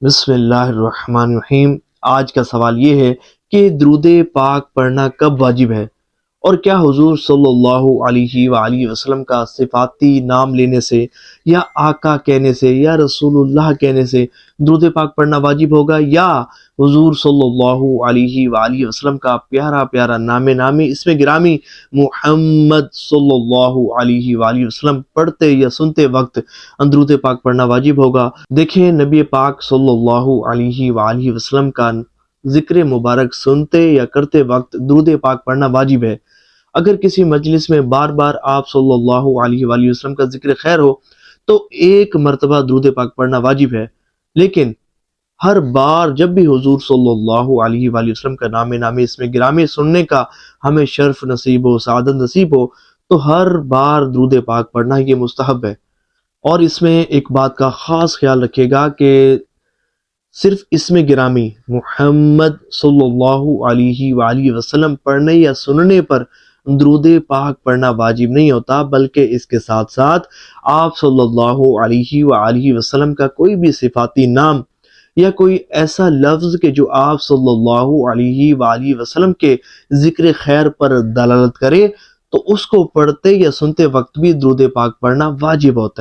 بسم اللہ الرحمن الرحیم۔ آج کا سوال یہ ہے کہ درود پاک پڑھنا کب واجب ہے، اور کیا حضور صلی اللہ علیہ وآلہ وسلم کا صفاتی نام لینے سے یا آقا کہنے سے یا رسول اللہ کہنے سے درود پاک پڑھنا واجب ہوگا، یا حضور صلی اللہ علیہ وآلہ وسلم کا پیارا پیارا نامی اسم گرامی محمد صلی اللہ علیہ وآلہ وسلم پڑھتے یا سنتے وقت درود پاک پڑھنا واجب ہوگا؟ دیکھیں، نبی پاک صلی اللہ علیہ وآلہ وسلم کا ذکر مبارک سنتے یا کرتے وقت درود پاک پڑھنا واجب ہے۔ اگر کسی مجلس میں بار بار آپ صلی اللہ علیہ وآلہ وسلم کا ذکر خیر ہو تو ایک مرتبہ درود پاک پڑھنا واجب ہے، لیکن ہر بار جب بھی حضور صلی اللہ علیہ وآلہ وسلم کا نامی اسم گرامی سننے کا ہمیں شرف نصیب ہو، سعادت نصیب ہو، تو ہر بار درود پاک پڑھنا یہ مستحب ہے۔ اور اس میں ایک بات کا خاص خیال رکھے گا کہ صرف اسم گرامی محمد صلی اللہ علیہ وآلہ وسلم پڑھنے یا سننے پر درود پاک پڑھنا واجب نہیں ہوتا، بلکہ اس کے ساتھ ساتھ آپ صلی اللہ علیہ وآلہ وسلم کا کوئی بھی صفاتی نام یا کوئی ایسا لفظ کہ جو آپ صلی اللہ علیہ وآلہ وسلم کے ذکر خیر پر دلالت کرے، تو اس کو پڑھتے یا سنتے وقت بھی درود پاک پڑھنا واجب ہوتا ہے۔